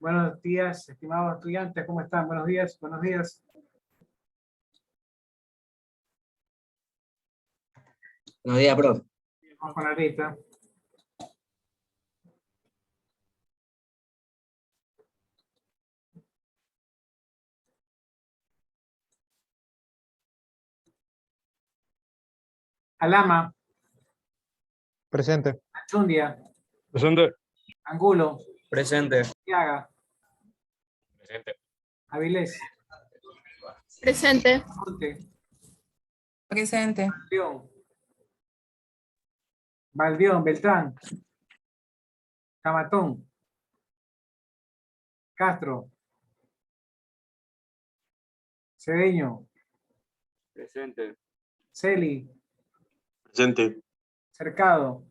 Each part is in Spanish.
Buenos días, estimados estudiantes, ¿cómo están? Buenos días, buenos días. Buenos días, profe. Vamos con la lista. Alama, Presente. Achundia, Presente. Angulo, Presente. Tiaga, Presente. Avilés, Presente. Monte, Presente. Baldión, Beltrán, Camatón, Castro, Cedeño, Presente. Celi, Presente. Cercado,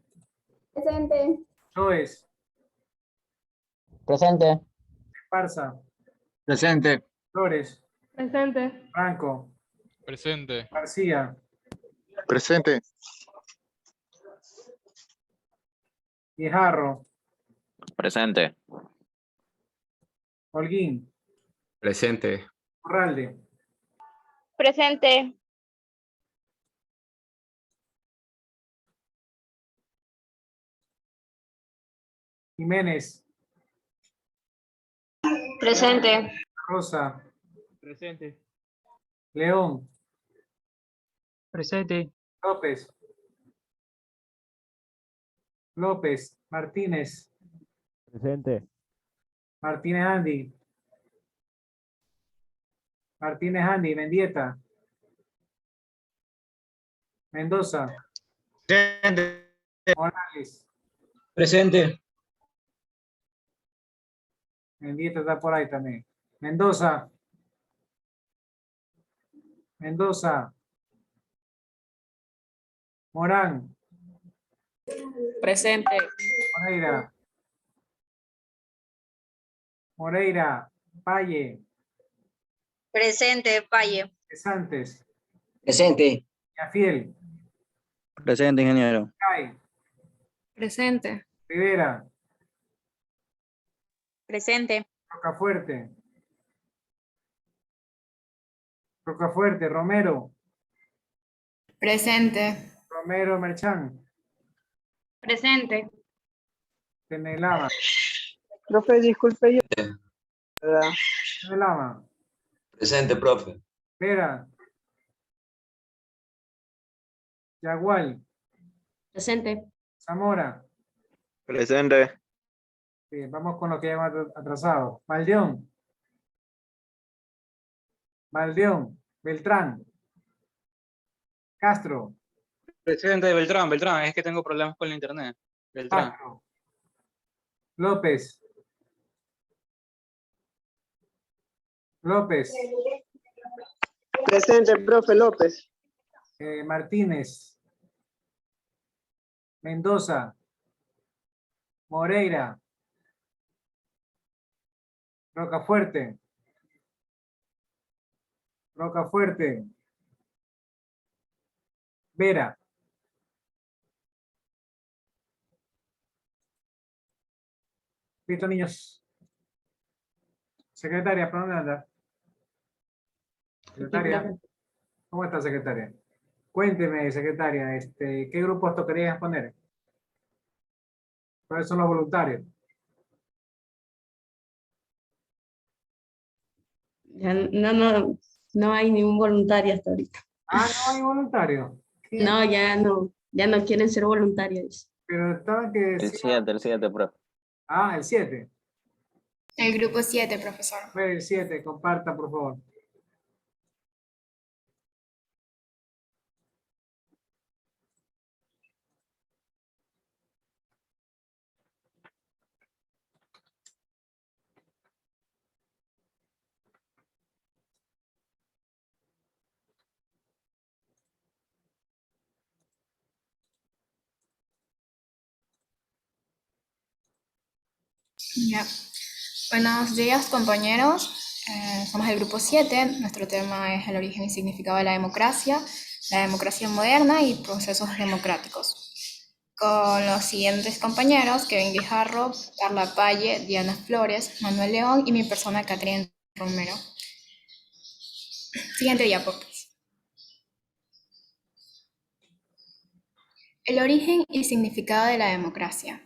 Presente. Joes, Presente. Esparza, Presente. Flores, Presente. Franco, Presente. García, Presente. Guijarro, Presente. Holguín, Presente. Corralde, Presente. Jiménez, Presente. Rosa, Presente. León, Presente. López, López, Martínez, Presente. Martínez Andy, Martínez Andy, Mendieta, Mendoza, Presente. Morales, Presente. Mendieta está por ahí también. Mendoza, Mendoza, Morán, Presente. Moreira, Moreira, Valle, Presente, Paye. Santos, Presente. Yafiel, Presente, ingeniero. Cay, Presente. Rivera, Presente. Rocafuerte, Rocafuerte, Romero, Presente. Romero Merchán, Presente. Tenelama, Profe, disculpe, yo. ¿Verdad? Tenelama, Presente, profe. Vera, Yagual, Presente. Zamora. Presente. Bien, vamos con lo que hemos atrasado. Valdeón, Valdeón, Beltrán, Castro, Presente, Beltrán, es que tengo problemas con el internet. Beltrán. Castro, López, López, Presente, profe López. Martínez, Mendoza, Moreira, Rocafuerte, Rocafuerte, Vera. Listo, niños. Secretaria, ¿por dónde anda? Secretaria, ¿cómo está, secretaria? Cuénteme, secretaria, ¿qué grupos tocaría poner? ¿Cuáles son los voluntarios? No hay ningún voluntario hasta ahorita. Ah, no hay voluntarios. No, ya no quieren ser voluntarios. Pero estaban que El decía... 7, profe. Ah, el 7. El grupo 7, profesor. El 7, comparta, por favor. Ya. Buenos días, compañeros. Somos el grupo 7. Nuestro tema es el origen y significado de la democracia moderna y procesos democráticos. con los siguientes compañeros: Kevin Guijarro, Carla Palle, Diana Flores, Manuel León y mi persona, Catherine Romero. Siguiente diapo. El origen y significado de la democracia.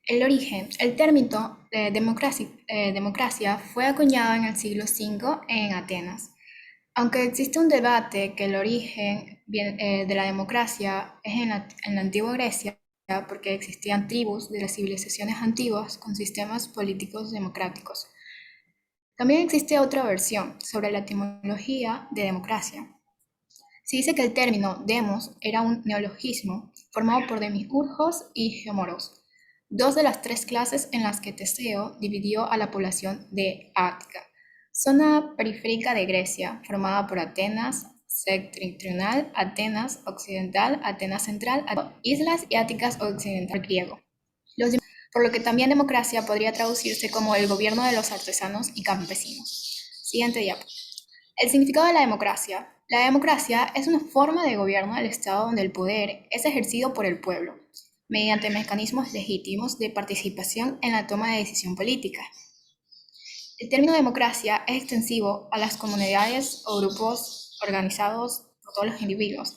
El origen, el término democracia fue acuñado en el siglo V en Atenas. Aunque existe un debate que el origen de la democracia es en la antigua Grecia, porque existían tribus de las civilizaciones antiguas con sistemas políticos democráticos. También existe otra versión sobre la etimología de democracia. Se dice que el término demos era un neologismo formado por demiurgos y geomoros, dos de las tres clases en las que Teseo dividió a la población de Ática, zona periférica de Grecia, formada por Atenas septentrional, Atenas occidental, Atenas central, islas y Áticas occidental griego. Por lo que también democracia podría traducirse como el gobierno de los artesanos y campesinos. Siguiente diapo. El significado de la democracia. La democracia es una forma de gobierno del Estado donde el poder es ejercido por el pueblo, mediante mecanismos legítimos de participación en la toma de decisión política. El término democracia es extensivo a las comunidades o grupos organizados por todos los individuos,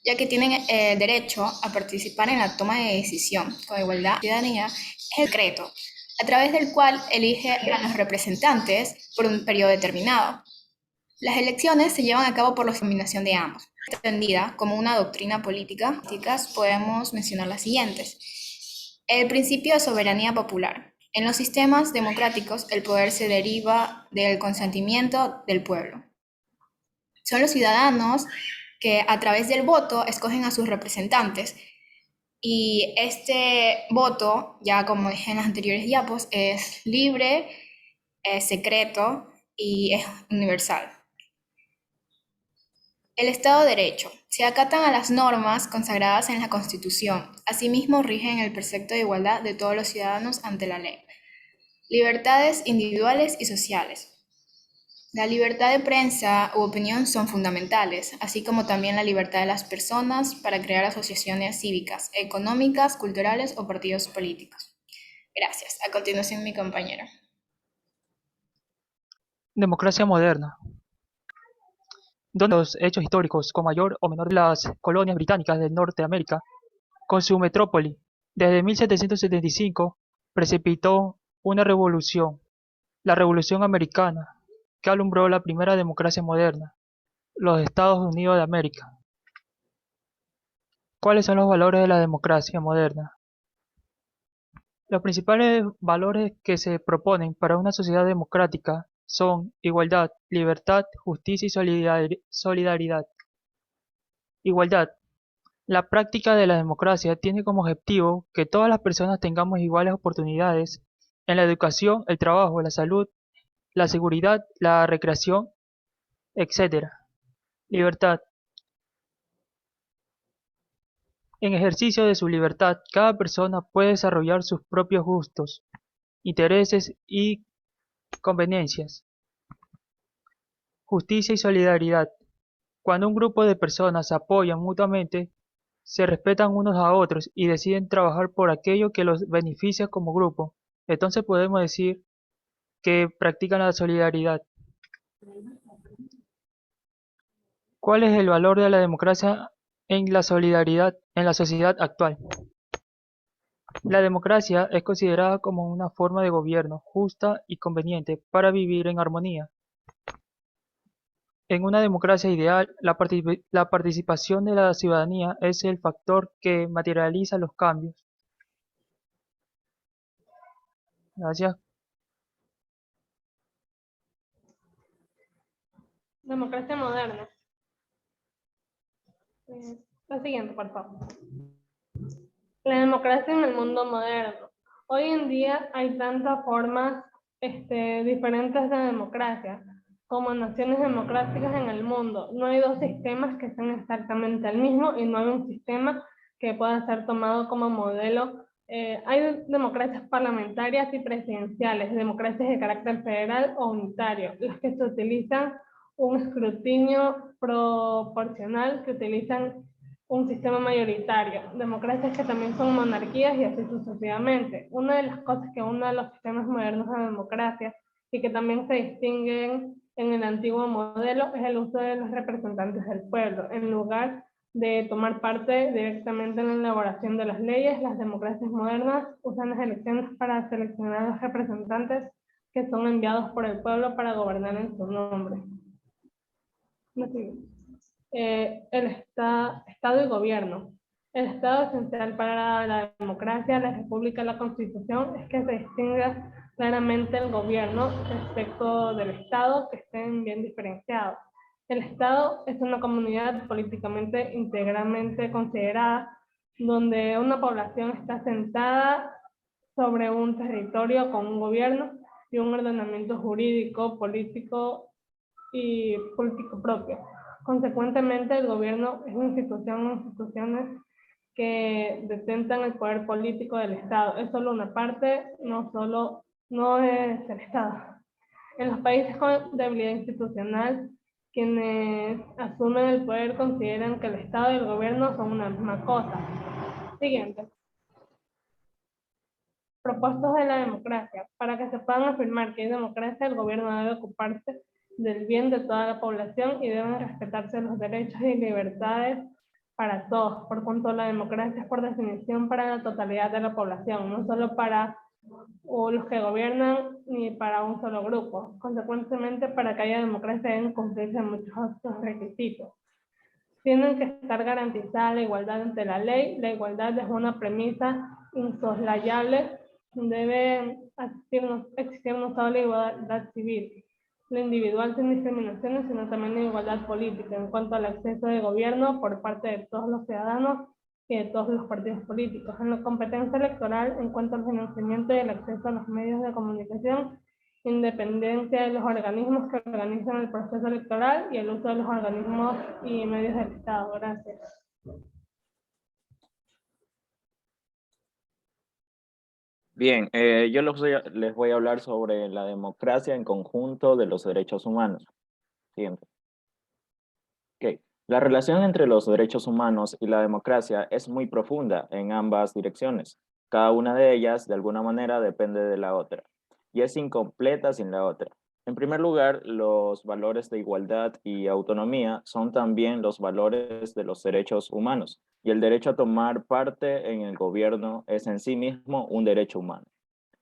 ya que tienen derecho a participar en la toma de decisión con igualdad. La ciudadanía es el decreto, a través del cual elige a los representantes por un periodo determinado. Las elecciones se llevan a cabo por la combinación de ambos. Entendida como una doctrina política, podemos mencionar las siguientes. El principio de soberanía popular. En los sistemas democráticos, el poder se deriva del consentimiento del pueblo. Son los ciudadanos que a través del voto escogen a sus representantes, y este voto, ya como dije en las anteriores diapos, es libre, es secreto y es universal. El Estado de Derecho. Se acatan a las normas consagradas en la Constitución. Asimismo, rigen el precepto de igualdad de todos los ciudadanos ante la ley. Libertades individuales y sociales. La libertad de prensa u opinión son fundamentales, así como también la libertad de las personas para crear asociaciones cívicas, económicas, culturales o partidos políticos. Gracias. A continuación, mi compañero. Democracia moderna. Donde los hechos históricos con mayor o menor de las colonias británicas del norte de América, con su metrópoli, desde 1775 precipitó una revolución, la Revolución Americana, que alumbró la primera democracia moderna, los Estados Unidos de América. ¿Cuáles son los valores de la democracia moderna? Los principales valores que se proponen para una sociedad democrática son igualdad, libertad, justicia y solidaridad. Igualdad. La práctica de la democracia tiene como objetivo que todas las personas tengamos iguales oportunidades en la educación, el trabajo, la salud, la seguridad, la recreación, etc. Libertad. En ejercicio de su libertad, cada persona puede desarrollar sus propios gustos, intereses y conveniencias. Justicia y solidaridad. Cuando un grupo de personas se apoyan mutuamente, se respetan unos a otros y deciden trabajar por aquello que los beneficia como grupo, entonces podemos decir que practican la solidaridad. ¿Cuál es el valor de la democracia en la solidaridad en la sociedad actual? La democracia es considerada como una forma de gobierno justa y conveniente para vivir en armonía. En una democracia ideal, la participación de la ciudadanía es el factor que materializa los cambios. Gracias. Democracia moderna. La siguiente, por favor. La democracia en el mundo moderno. Hoy en día hay tantas formas diferentes de democracia como naciones democráticas en el mundo. No hay dos sistemas que sean exactamente el mismo y no hay un sistema que pueda ser tomado como modelo. Hay democracias parlamentarias y presidenciales, democracias de carácter federal o unitario. Las que se utilizan un escrutinio proporcional que utilizan un sistema mayoritario, democracias que también son monarquías y así sucesivamente. Una de las cosas que uno de los sistemas modernos de democracia y que también se distinguen en el antiguo modelo es el uso de los representantes del pueblo. En lugar de tomar parte directamente en la elaboración de las leyes, las democracias modernas usan las elecciones para seleccionar a los representantes que son enviados por el pueblo para gobernar en su nombre. El Estado y gobierno. El Estado esencial para la democracia, la república y la constitución es que se distinga claramente el gobierno respecto del Estado, que estén bien diferenciados. El Estado es una comunidad políticamente íntegramente considerada, donde una población está sentada sobre un territorio con un gobierno y un ordenamiento jurídico, político y político propio. Consecuentemente, el gobierno es una institución o instituciones que detentan el poder político del Estado. Es solo una parte, no es el Estado. En los países con debilidad institucional, quienes asumen el poder consideran que el Estado y el gobierno son una misma cosa. Siguiente. Propuestos de la democracia. Para que se puedan afirmar que hay democracia, el gobierno debe ocuparse del bien de toda la población y deben respetarse los derechos y libertades para todos, por cuanto la democracia es por definición para la totalidad de la población, no solo para los que gobiernan ni para un solo grupo. Consecuentemente, para que haya democracia deben cumplirse muchos otros requisitos. Tienen que estar garantizada la igualdad ante la ley. La igualdad es una premisa insoslayable. Debe existir no solo la igualdad civil, la individual sin discriminaciones, sino también la igualdad política en cuanto al acceso de gobierno por parte de todos los ciudadanos y de todos los partidos políticos. En la competencia electoral, en cuanto al financiamiento y el acceso a los medios de comunicación, independencia de los organismos que organizan el proceso electoral y el uso de los organismos y medios del Estado. Gracias. Bien, yo les voy a hablar sobre la democracia en conjunto de los derechos humanos. Siguiente. Okay. La relación entre los derechos humanos y la democracia es muy profunda en ambas direcciones. Cada una de ellas, de alguna manera, depende de la otra, y es incompleta sin la otra. En primer lugar, los valores de igualdad y autonomía son también los valores de los derechos humanos, y el derecho a tomar parte en el gobierno es en sí mismo un derecho humano.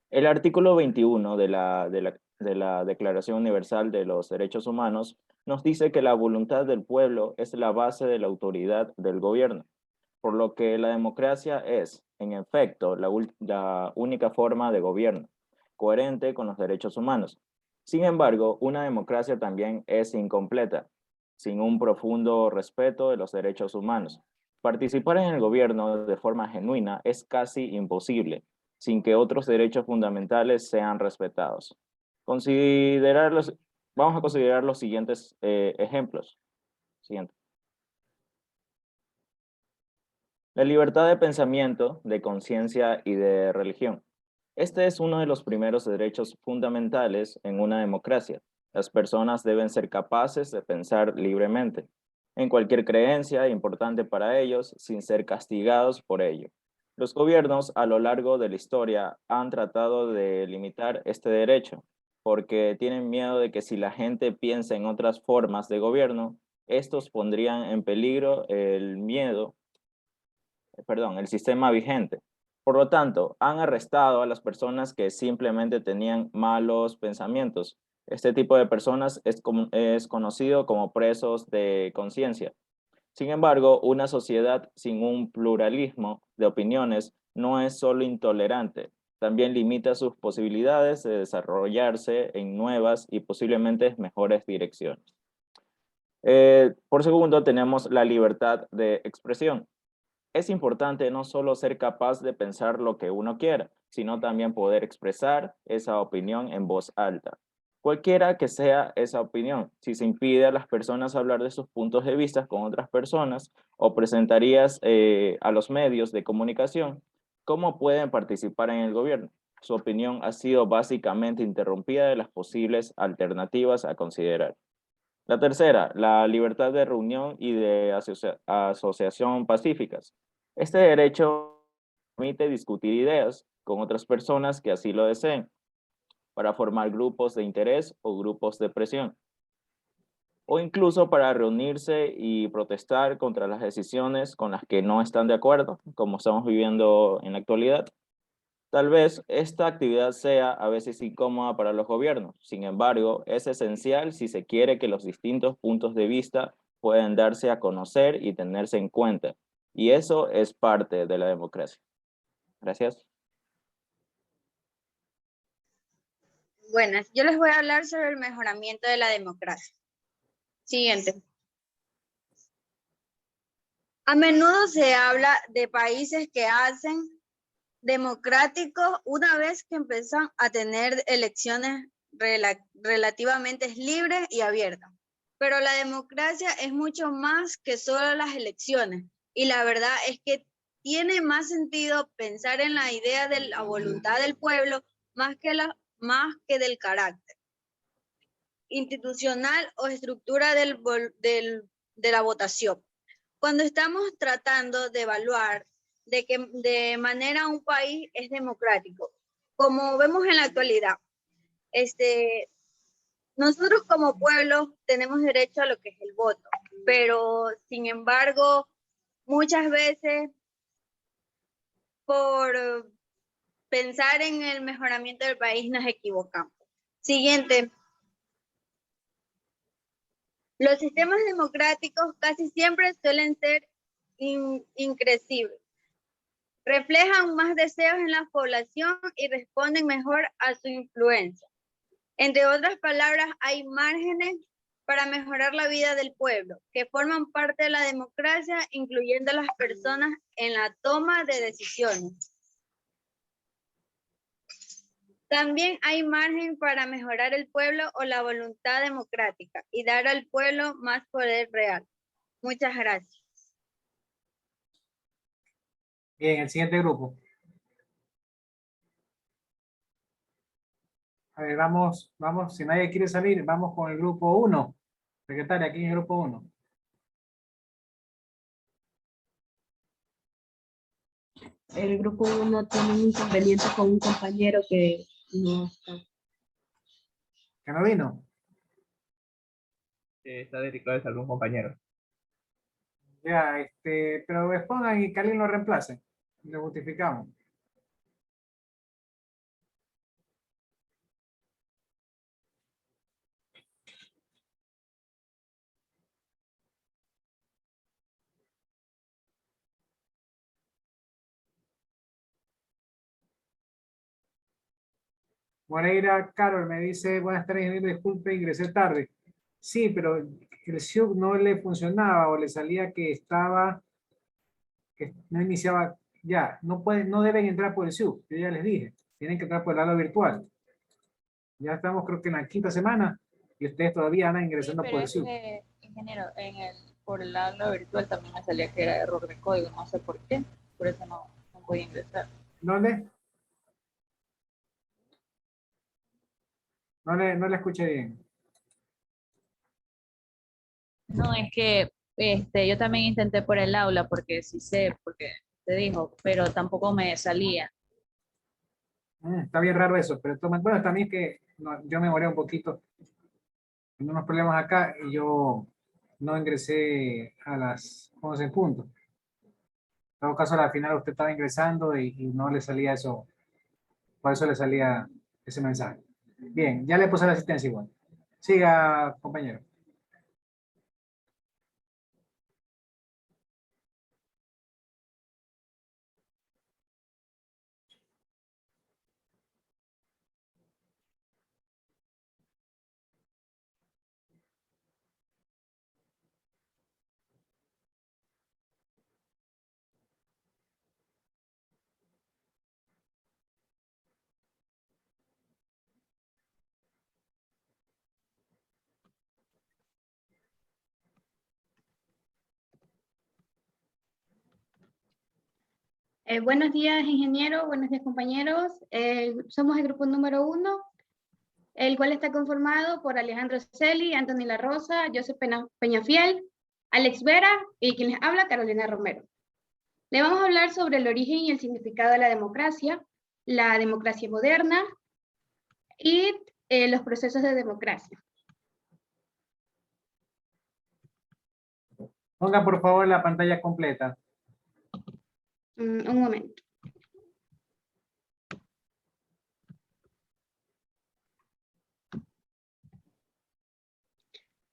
El artículo 21 de la Declaración Universal de los Derechos Humanos nos dice que la voluntad del pueblo es la base de la autoridad del gobierno, por lo que la democracia es, en efecto, la única forma de gobierno, coherente con los derechos humanos. Sin embargo, una democracia también es incompleta, sin un profundo respeto de los derechos humanos. Participar en el gobierno de forma genuina es casi imposible, sin que otros derechos fundamentales sean respetados. Vamos a considerar los siguientes ejemplos. Siguiente. La libertad de pensamiento, de conciencia y de religión. Este es uno de los primeros derechos fundamentales en una democracia. Las personas deben ser capaces de pensar libremente, en cualquier creencia importante para ellos, sin ser castigados por ello. Los gobiernos a lo largo de la historia han tratado de limitar este derecho, porque tienen miedo de que si la gente piensa en otras formas de gobierno, estos pondrían en peligro el sistema vigente. Por lo tanto, han arrestado a las personas que simplemente tenían malos pensamientos. Este tipo de personas es conocido como presos de conciencia. Sin embargo, una sociedad sin un pluralismo de opiniones no es solo intolerante, también limita sus posibilidades de desarrollarse en nuevas y posiblemente mejores direcciones. Por segundo, tenemos la libertad de expresión. Es importante no solo ser capaz de pensar lo que uno quiera, sino también poder expresar esa opinión en voz alta. Cualquiera que sea esa opinión, si se impide a las personas hablar de sus puntos de vista con otras personas o presentarías a los medios de comunicación, ¿cómo pueden participar en el gobierno? Su opinión ha sido básicamente interrumpida de las posibles alternativas a considerar. La tercera, la libertad de reunión y de asociación pacíficas. Este derecho permite discutir ideas con otras personas que así lo deseen, para formar grupos de interés o grupos de presión, o incluso para reunirse y protestar contra las decisiones con las que no están de acuerdo, como estamos viviendo en la actualidad. Tal vez esta actividad sea a veces incómoda para los gobiernos, sin embargo, es esencial si se quiere que los distintos puntos de vista puedan darse a conocer y tenerse en cuenta, y eso es parte de la democracia. Gracias. Buenas, yo les voy a hablar sobre el mejoramiento de la democracia. Siguiente. A menudo se habla de países que hacen democráticos una vez que empiezan a tener elecciones relativamente libres y abiertas. Pero la democracia es mucho más que solo las elecciones. Y la verdad es que tiene más sentido pensar en la idea de la voluntad del pueblo más que del carácter institucional o estructura de la votación. Cuando estamos tratando de evaluar de qué de manera un país es democrático, como vemos en la actualidad, nosotros como pueblo tenemos derecho a lo que es el voto, pero sin embargo, muchas veces por pensar en el mejoramiento del país nos equivocamos. Siguiente. Los sistemas democráticos casi siempre suelen ser increcibles. Reflejan más deseos en la población y responden mejor a su influencia. Entre otras palabras, hay márgenes para mejorar la vida del pueblo, que forman parte de la democracia, incluyendo a las personas en la toma de decisiones. También hay margen para mejorar el pueblo o la voluntad democrática y dar al pueblo más poder real. Muchas gracias. Bien, el siguiente grupo. A ver, vamos, si nadie quiere salir, vamos con el grupo 1. Secretaria, aquí en el grupo 1. El grupo 1 tiene un inconveniente con un compañero que no está. ¿Que no vino? Está dedicado a algún compañero. Ya, pero expongan y que alguien lo reemplace. Le justificamos. Moreira Carol me dice, buenas tardes, ingeniero, disculpe, ingresé tarde. Sí, pero el SIUC no le funcionaba o le salía que no iniciaba ya. No deben entrar por el SIUC, yo ya les dije. Tienen que entrar por el aula virtual. Ya estamos creo que en la 5ª semana y ustedes todavía andan ingresando por el SIUC. Ingeniero, por el aula virtual también me salía que era error de código, no sé por qué, por eso no voy a ingresar. ¿Dónde? No le escuché bien. No, es que yo también intenté por el aula porque sí sé, porque te dijo, pero tampoco me salía. Está bien raro eso, pero bueno, también que yo me demoré un poquito en unos problemas acá y yo no ingresé a las 11 en punto. En todo caso, al final usted estaba ingresando y no le salía eso, por eso le salía ese mensaje. Bien, ya le puse la asistencia igual. Siga, compañero. Buenos días, ingeniero. Buenos días, compañeros. Somos el grupo número 1. el cual está conformado por Alejandro Celi, Anthony La Rosa, Joseph Peñafiel, Alex Vera y quien les habla, Carolina Romero. Le vamos a hablar sobre el origen y el significado de la democracia moderna y los procesos de democracia. Ponga por favor la pantalla completa. Un momento.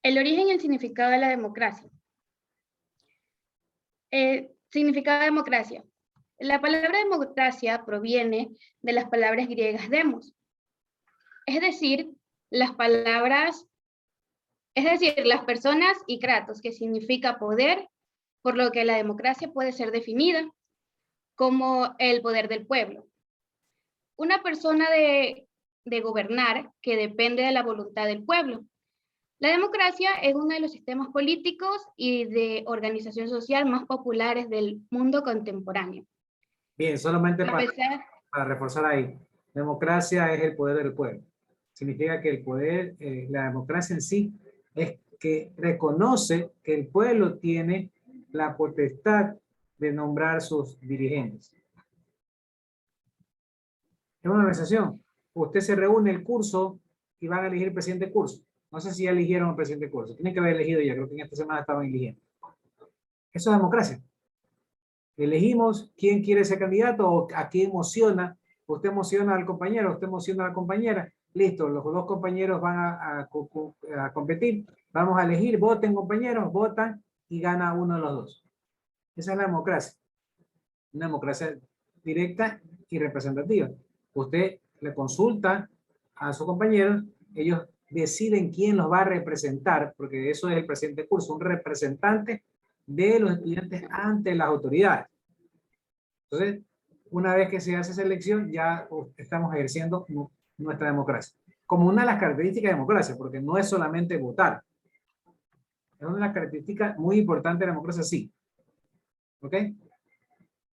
El origen y el significado de la democracia. Significado de democracia. La palabra democracia proviene de las palabras griegas demos. Es decir, las personas y kratos, que significa poder, por lo que la democracia puede ser definida como el poder del pueblo. Una persona de gobernar que depende de la voluntad del pueblo. La democracia es uno de los sistemas políticos y de organización social más populares del mundo contemporáneo. Bien, solamente para reforzar ahí. Democracia es el poder del pueblo. Significa que el poder, la democracia en sí, es que reconoce que el pueblo tiene la potestad de nombrar sus dirigentes. Es una organización. Usted se reúne el curso y van a elegir el presidente del curso. No sé si ya eligieron el presidente del curso. Tienen que haber elegido ya. Creo que en esta semana estaban eligiendo. Eso es democracia. Elegimos quién quiere ser candidato o a quién emociona. Usted emociona al compañero, usted emociona a la compañera. Listo, los dos compañeros van a competir. Vamos a elegir, voten compañeros, votan y gana uno de los dos. Esa es la democracia. Una democracia directa y representativa. Usted le consulta a sus compañeros, ellos deciden quién los va a representar, porque eso es el presidente del curso, un representante de los estudiantes ante las autoridades. Entonces, una vez que se hace esa elección, ya estamos ejerciendo nuestra democracia. Como una de las características de democracia, porque no es solamente votar. Es una de las características muy importantes de la democracia, sí. ¿Ok?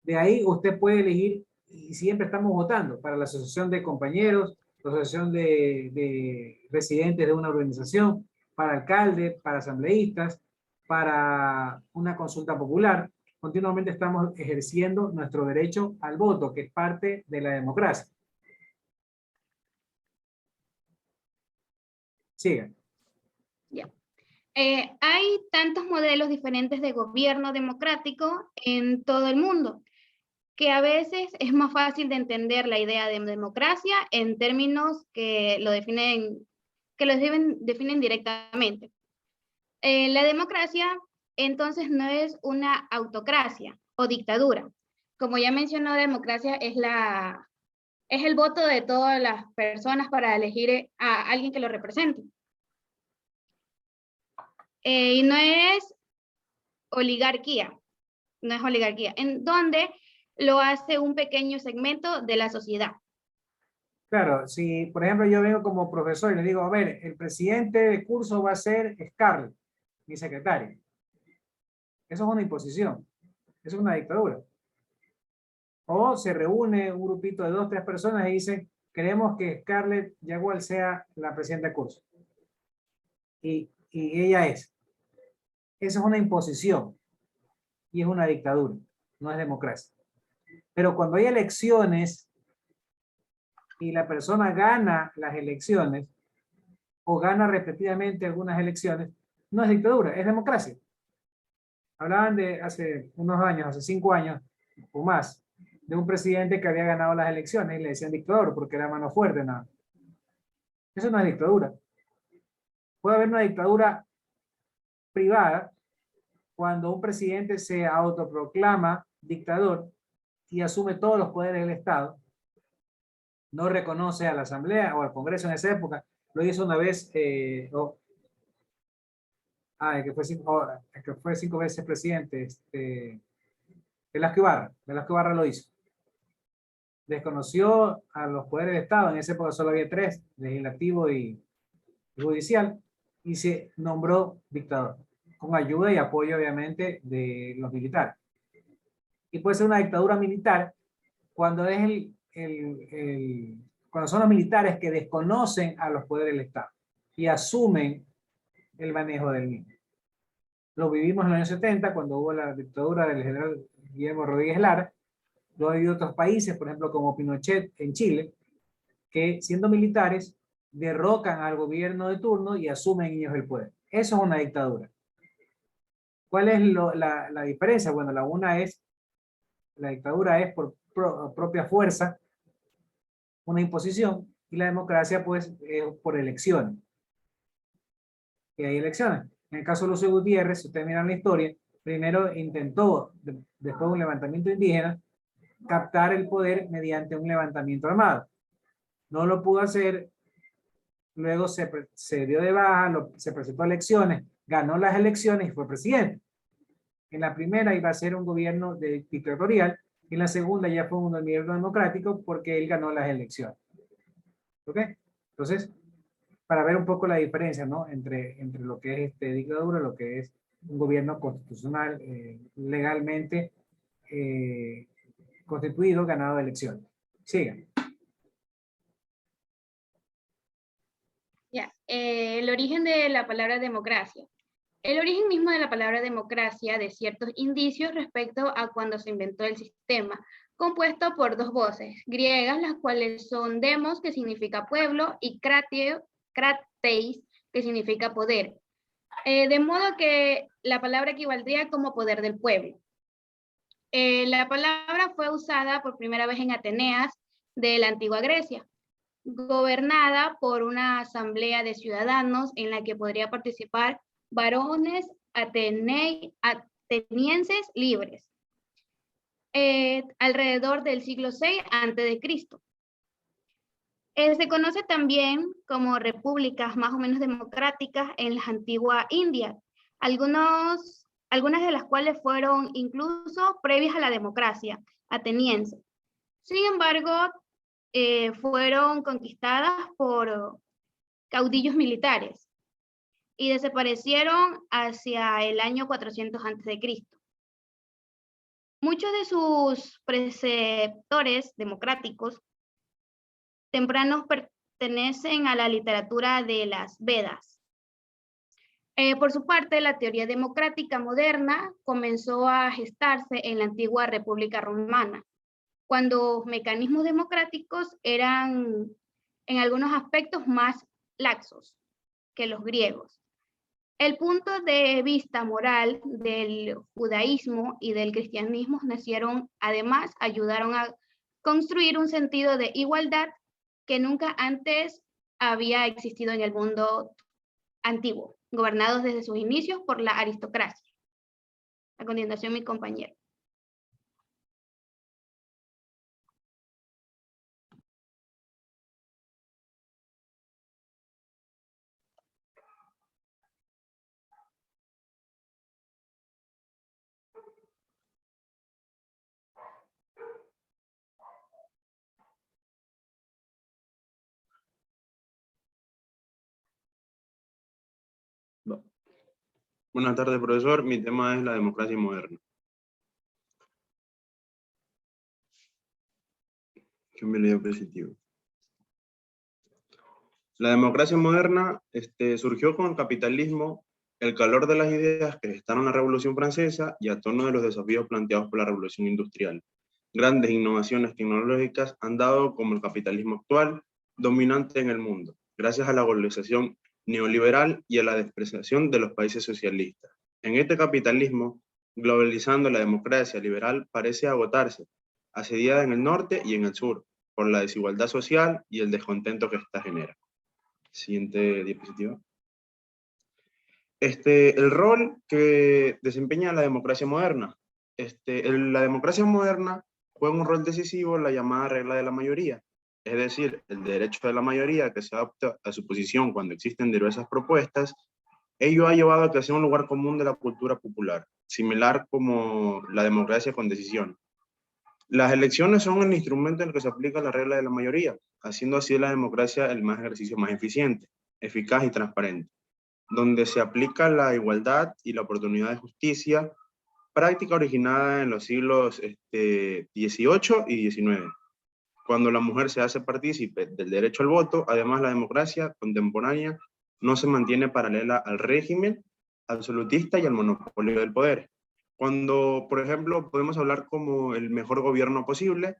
De ahí usted puede elegir, y siempre estamos votando, para la asociación de compañeros, la asociación de residentes de una organización, para alcalde, para asambleístas, para una consulta popular. Continuamente estamos ejerciendo nuestro derecho al voto, que es parte de la democracia. Siga. Ya. Hay tantos modelos diferentes de gobierno democrático en todo el mundo, que a veces es más fácil de entender la idea de democracia en términos que lo definen directamente. La democracia, entonces, no es una autocracia o dictadura. Como ya mencionó, democracia es el voto de todas las personas para elegir a alguien que lo represente. Y no es oligarquía, en donde lo hace un pequeño segmento de la sociedad. Claro, si por ejemplo yo vengo como profesor y le digo, a ver, el presidente de curso va a ser Scarlett, mi secretario. Eso es una imposición, eso es una dictadura. O se reúne un grupito de 2 o 3 personas y dicen, queremos que Scarlett Yagual sea la presidenta de curso. Y ella es. Esa es una imposición y es una dictadura, no es democracia. Pero cuando hay elecciones y la persona gana las elecciones o gana repetidamente algunas elecciones, no es dictadura, es democracia. Hablaban de hace unos años, hace 5 años o más, de un presidente que había ganado las elecciones y le decían dictador porque era mano fuerte, nada. Eso no es dictadura. Puede haber una dictadura privada cuando un presidente se autoproclama dictador y asume todos los poderes del Estado, no reconoce a la Asamblea o al Congreso en esa época. Lo hizo una vez, que fue 5 veces presidente, Velasco Ibarra lo hizo. Desconoció a los poderes del Estado, en esa época solo había 3, legislativo y judicial, y se nombró dictador, con ayuda y apoyo obviamente de los militares. Y puede ser una dictadura militar cuando es cuando son los militares que desconocen a los poderes del Estado y asumen el manejo del mismo. Lo vivimos en los años 70 cuando hubo la dictadura del general Guillermo Rodríguez Lara. Lo ha habido otros países, por ejemplo como Pinochet en Chile, que siendo militares derrocan al gobierno de turno y asumen ellos el poder. Eso es una dictadura. ¿Cuál es la diferencia? Bueno, la dictadura es por propia fuerza, una imposición, y la democracia pues es por elecciones. Y hay elecciones. En el caso de Lucio Gutiérrez, si ustedes miran la historia, primero intentó, después de un levantamiento indígena, captar el poder mediante un levantamiento armado. No lo pudo hacer, luego se dio de baja, se presentó a elecciones, ganó las elecciones y fue presidente. En la primera iba a ser un gobierno dictatorial, y en la segunda ya fue un gobierno democrático porque él ganó las elecciones. ¿Ok? Entonces, para ver un poco la diferencia, ¿no? entre lo que es dictadura, lo que es un gobierno constitucional, legalmente constituido, ganado de elecciones. Sigan. Ya, el origen de la palabra democracia. El origen mismo de la palabra democracia de ciertos indicios respecto a cuando se inventó el sistema, compuesto por dos voces griegas, las cuales son demos, que significa pueblo, y krateis, que significa poder. De modo que la palabra equivaldría como poder del pueblo. La palabra fue usada por primera vez en Atenas de la antigua Grecia, gobernada por una asamblea de ciudadanos en la que podría participar varones atenienses libres, alrededor del siglo VI a.C. Se conoce también como repúblicas más o menos democráticas en la antigua India, algunas de las cuales fueron incluso previas a la democracia ateniense. Sin embargo, fueron conquistadas por caudillos militares y desaparecieron hacia el año 400 a.C. Muchos de sus preceptores democráticos tempranos pertenecen a la literatura de las Vedas. Por su parte, la teoría democrática moderna comenzó a gestarse en la antigua República Romana, cuando mecanismos democráticos eran en algunos aspectos más laxos que los griegos. El punto de vista moral del judaísmo y del cristianismo ayudaron a construir un sentido de igualdad que nunca antes había existido en el mundo antiguo, gobernados desde sus inicios por la aristocracia. A continuación, mi compañero. Buenas tardes, profesor. Mi tema es la democracia moderna. Cambio la diapositiva. La democracia moderna surgió con el capitalismo, el calor de las ideas que gestaron la Revolución Francesa y a tono de los desafíos planteados por la Revolución Industrial. Grandes innovaciones tecnológicas han dado como el capitalismo actual dominante en el mundo, gracias a la globalización neoliberal y a la despreciación de los países socialistas. En este capitalismo, globalizando la democracia liberal parece agotarse, asediada en el norte y en el sur, por la desigualdad social y el descontento que esta genera. Siguiente diapositiva. El rol que desempeña la democracia moderna. La democracia moderna juega un rol decisivo en la llamada regla de la mayoría, es decir, el derecho de la mayoría que se adapta a su posición cuando existen diversas propuestas. Ello ha llevado a que sea un lugar común de la cultura popular, similar como la democracia con decisión. Las elecciones son el instrumento en el que se aplica la regla de la mayoría, haciendo así de la democracia el ejercicio más eficiente, eficaz y transparente, donde se aplica la igualdad y la oportunidad de justicia, práctica originada en los siglos XVIII y XIX. Cuando la mujer se hace partícipe del derecho al voto, además la democracia contemporánea no se mantiene paralela al régimen absolutista y al monopolio del poder. Cuando, por ejemplo, podemos hablar como el mejor gobierno posible,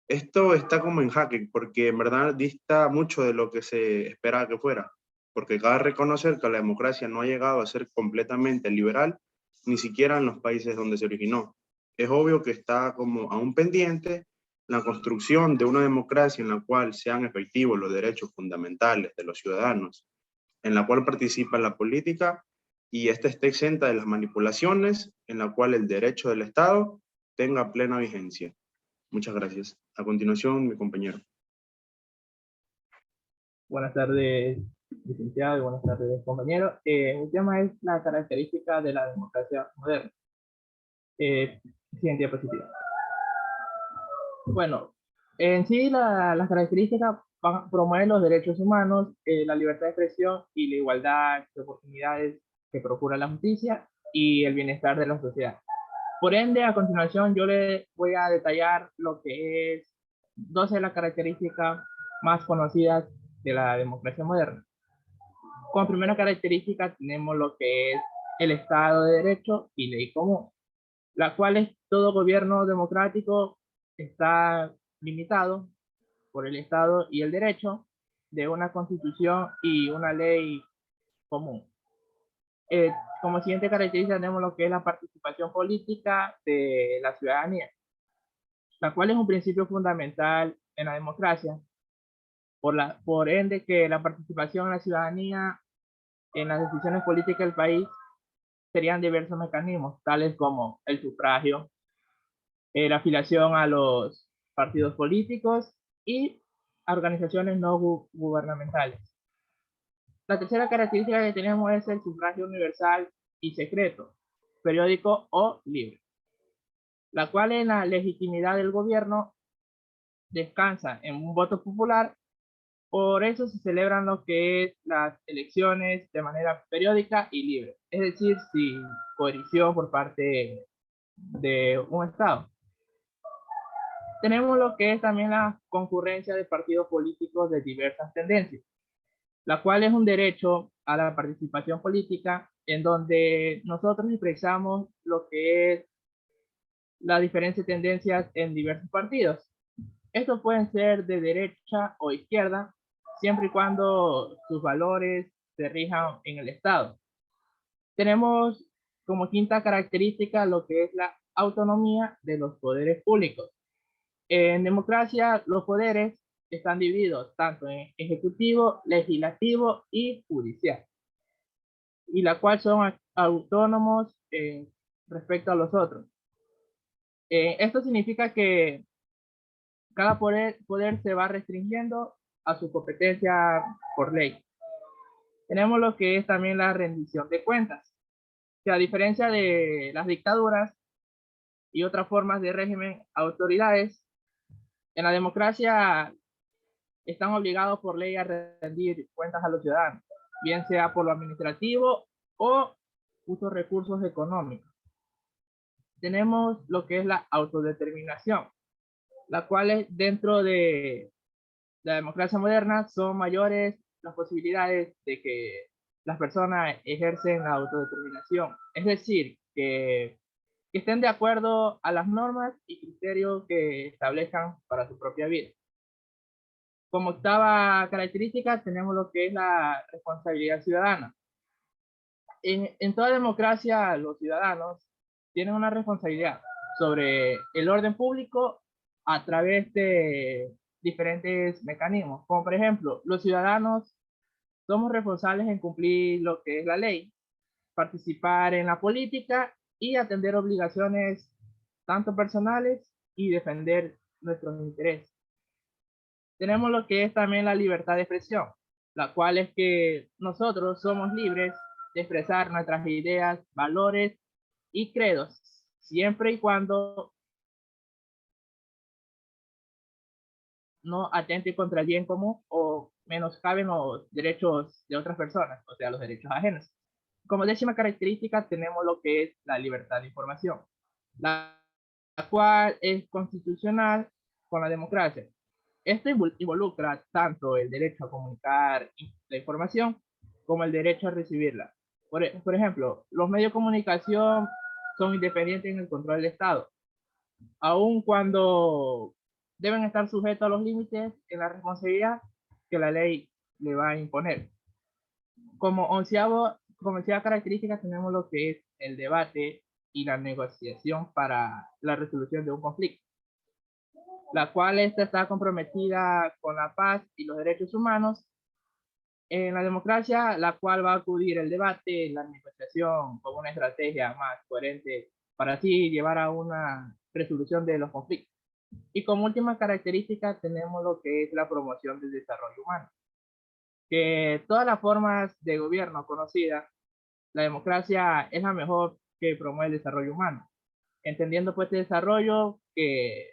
esto está como en jaque, porque en verdad dista mucho de lo que se esperaba que fuera, porque cabe reconocer que la democracia no ha llegado a ser completamente liberal, ni siquiera en los países donde se originó. Es obvio que está como aún pendiente la construcción de una democracia en la cual sean efectivos los derechos fundamentales de los ciudadanos, en la cual participa la política y esta esté exenta de las manipulaciones, en la cual el derecho del Estado tenga plena vigencia. Muchas gracias. A continuación, mi compañero. Buenas tardes, licenciado, y buenas tardes, compañero. Mi tema es la característica de la democracia moderna. Siguiente diapositiva. Bueno, en sí las características promueven los derechos humanos, la libertad de expresión y la igualdad de oportunidades que procura la justicia y el bienestar de la sociedad. Por ende, a continuación yo le voy a detallar lo que es 12 de las características más conocidas de la democracia moderna. Como primera característica tenemos lo que es el Estado de Derecho y ley común, la cual es todo gobierno democrático está limitado por el Estado y el derecho de una constitución y una ley común. Como siguiente característica tenemos lo que es la participación política de la ciudadanía, la cual es un principio fundamental en la democracia, por ende que la participación de la ciudadanía en las decisiones políticas del país serían diversos mecanismos, tales como el sufragio, la afiliación a los partidos políticos y a organizaciones no gubernamentales. La tercera característica que tenemos es el sufragio universal y secreto, periódico o libre, la cual en la legitimidad del gobierno descansa en un voto popular. Por eso se celebran lo que es las elecciones de manera periódica y libre, es decir, sin coerción por parte de un Estado. Tenemos lo que es también la concurrencia de partidos políticos de diversas tendencias, la cual es un derecho a la participación política en donde nosotros expresamos lo que es las diferentes tendencias en diversos partidos. Estos pueden ser de derecha o izquierda, siempre y cuando sus valores se rijan en el Estado. Tenemos como quinta característica lo que es la autonomía de los poderes públicos. En democracia, los poderes están divididos tanto en ejecutivo, legislativo y judicial, y la cual son autónomos respecto a los otros. Esto significa que cada poder se va restringiendo a su competencia por ley. Tenemos lo que es también la rendición de cuentas, que a diferencia de las dictaduras y otras formas de régimen, autoridades, en la democracia están obligados por ley a rendir cuentas a los ciudadanos, bien sea por lo administrativo o usos recursos económicos. Tenemos lo que es la autodeterminación, la cual es dentro de la democracia moderna son mayores las posibilidades de que las personas ejercen la autodeterminación, es decir, que estén de acuerdo a las normas y criterios que establezcan para su propia vida. Como octava característica tenemos lo que es la responsabilidad ciudadana. En toda democracia los ciudadanos tienen una responsabilidad sobre el orden público a través de diferentes mecanismos, como por ejemplo, los ciudadanos somos responsables en cumplir lo que es la ley, participar en la política y atender obligaciones tanto personales y defender nuestros intereses. Tenemos lo que es también la libertad de expresión, la cual es que nosotros somos libres de expresar nuestras ideas, valores y credos, siempre y cuando no atente contra el bien común o menoscaben los derechos de otras personas, o sea, los derechos ajenos. Como décima característica tenemos lo que es la libertad de información, la cual es constitucional con la democracia. Esto involucra tanto el derecho a comunicar la información como el derecho a recibirla. Por ejemplo, los medios de comunicación son independientes en el control del Estado, aun cuando deben estar sujetos a los límites en la responsabilidad que la ley le va a imponer. Como onceava característica tenemos lo que es el debate y la negociación para la resolución de un conflicto, la cual está comprometida con la paz y los derechos humanos. En la democracia, la cual va a acudir el debate, la negociación como una estrategia más coherente para así llevar a una resolución de los conflictos. Y como última característica tenemos lo que es la promoción del desarrollo humano. Que todas las formas de gobierno conocidas, la democracia es la mejor que promueve el desarrollo humano. Entendiendo pues este desarrollo que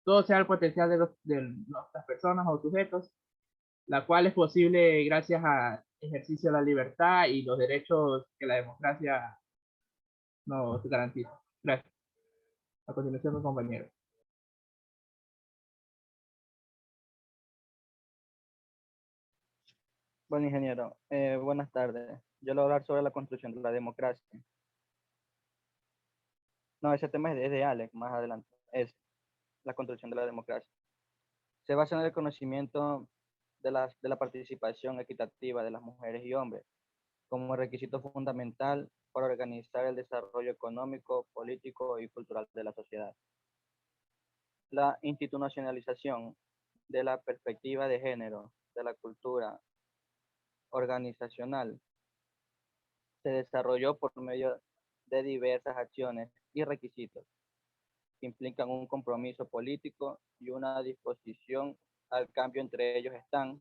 todo sea el potencial de nuestras personas o sujetos, la cual es posible gracias al ejercicio de la libertad y los derechos que la democracia nos garantiza. Gracias. A continuación, mi compañero. Bueno, ingeniero, buenas tardes. Yo le voy a hablar sobre la construcción de la democracia. No, ese tema es de Alex, más adelante. Es la construcción de la democracia. Se basa en el conocimiento de la participación equitativa de las mujeres y hombres como requisito fundamental para organizar el desarrollo económico, político y cultural de la sociedad. La institucionalización de la perspectiva de género, de la cultura organizacional, se desarrolló por medio de diversas acciones y requisitos que implican un compromiso político y una disposición al cambio. Entre ellos están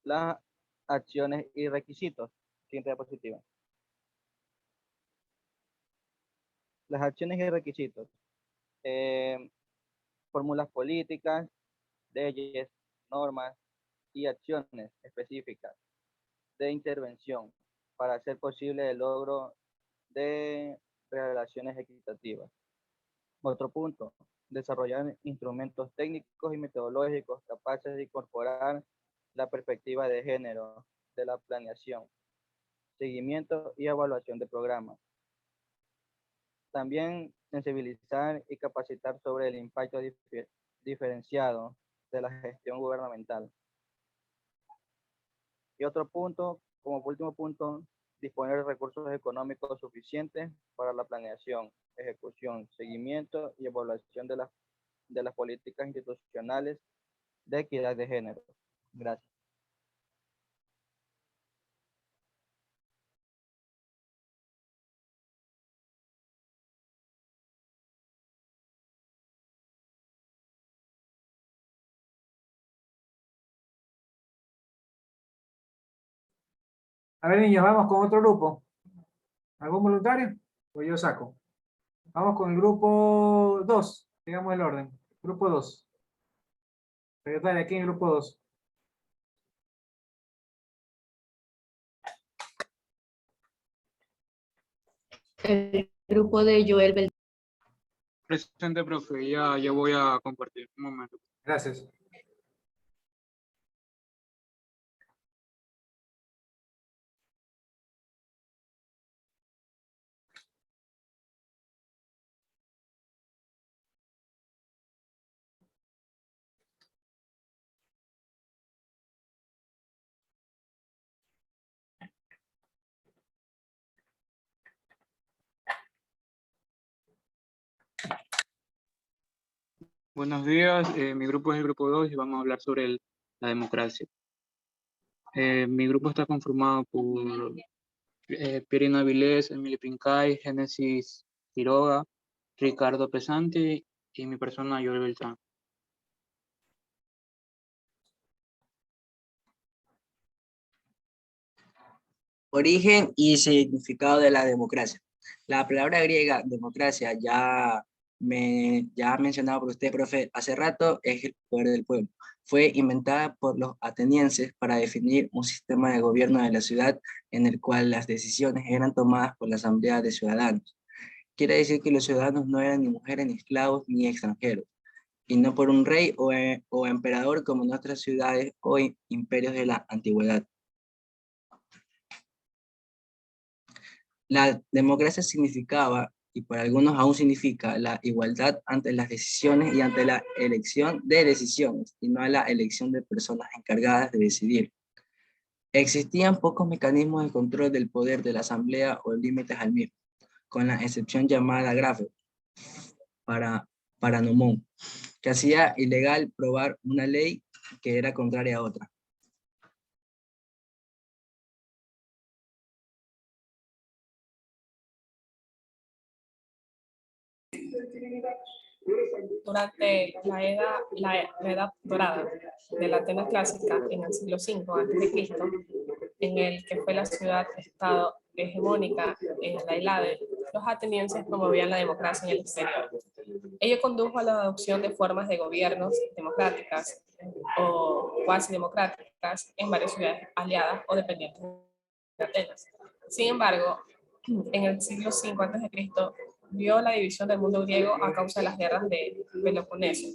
las acciones y requisitos. Siguiente diapositiva. Las acciones y requisitos. Fórmulas políticas, leyes, normas y acciones específicas de intervención para hacer posible el logro de relaciones equitativas. Otro punto, desarrollar instrumentos técnicos y metodológicos capaces de incorporar la perspectiva de género de la planeación, seguimiento y evaluación de programas. También sensibilizar y capacitar sobre el impacto diferenciado de la gestión gubernamental. Y otro punto, como último punto, disponer de recursos económicos suficientes para la planeación, ejecución, seguimiento y evaluación de las políticas institucionales de equidad de género. Gracias. A ver, niños, vamos con otro grupo. ¿Algún voluntario? Pues yo saco. Vamos con el grupo 2. Digamos el orden. Grupo 2. Secretaria, aquí en el grupo 2. El grupo de Joel Beltrán. Presente, profe. Ya voy a compartir. Un momento. Gracias. Buenos días. Mi grupo es el grupo 2 y vamos a hablar sobre la democracia. Mi grupo está conformado por Pierina Avilés, Emily Pincay, Génesis Quiroga, Ricardo Pesante y mi persona, Joel Beltrán. Origen y significado de la democracia. La palabra griega democracia, ya mencionado por usted, profe, hace rato, es el poder del pueblo. Fue inventada por los atenienses para definir un sistema de gobierno de la ciudad en el cual las decisiones eran tomadas por la asamblea de ciudadanos. Quiere decir que los ciudadanos no eran ni mujeres, ni esclavos, ni extranjeros, y no por un rey o emperador como en otras ciudades o imperios de la antigüedad. La democracia significaba, y para algunos aún significa, la igualdad ante las decisiones y ante la elección de decisiones, y no a la elección de personas encargadas de decidir. Existían pocos mecanismos de control del poder de la asamblea o límites al mismo, con la excepción llamada grave para nomón, que hacía ilegal probar una ley que era contraria a otra. Durante la edad dorada de la Atenas clásica en el siglo V a.C., en el que fue la ciudad-estado hegemónica en la Hílade, los atenienses promovían la democracia en el exterior. Ello condujo a la adopción de formas de gobiernos democráticas o cuasi democráticas en varias ciudades aliadas o dependientes de Atenas. Sin embargo, en el siglo V a.C., vio la división del mundo griego a causa de las guerras de Peloponeso,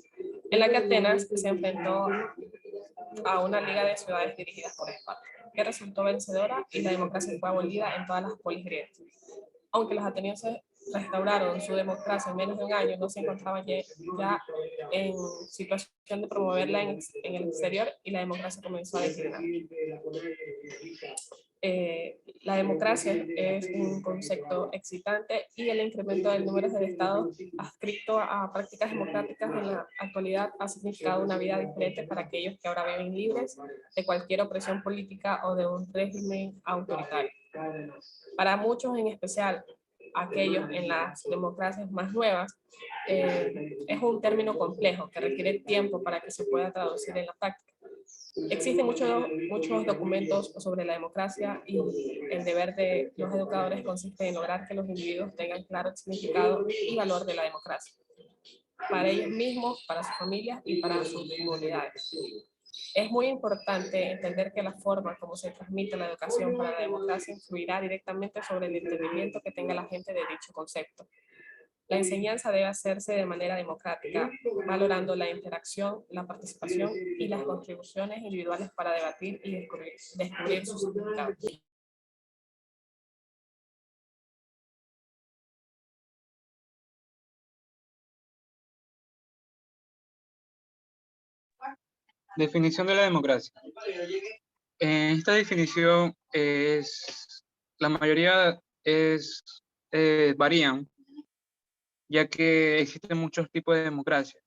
en la que Atenas se enfrentó a una liga de ciudades dirigidas por Esparta, que resultó vencedora y la democracia fue abolida en todas las polis griegas. Aunque los atenienses restauraron su democracia en menos de un año, no se encontraban ya en situación de promoverla en el exterior y la democracia comenzó a declinar. La democracia es un concepto excitante y el incremento del número de estados adscrito a prácticas democráticas en la actualidad ha significado una vida diferente para aquellos que ahora viven libres de cualquier opresión política o de un régimen autoritario. Para muchos, en especial aquellos en las democracias más nuevas, es un término complejo que requiere tiempo para que se pueda traducir en la práctica. Existen muchos documentos sobre la democracia y el deber de los educadores consiste en lograr que los individuos tengan claro el significado y valor de la democracia, para ellos mismos, para sus familias y para sus comunidades. Es muy importante entender que la forma como se transmite la educación para la democracia influirá directamente sobre el entendimiento que tenga la gente de dicho concepto. La enseñanza debe hacerse de manera democrática, valorando la interacción, la participación y las contribuciones individuales para debatir y descubrir sus significados. Definición de la democracia. Esta definición la mayoría varían, ya que existen muchos tipos de democracia,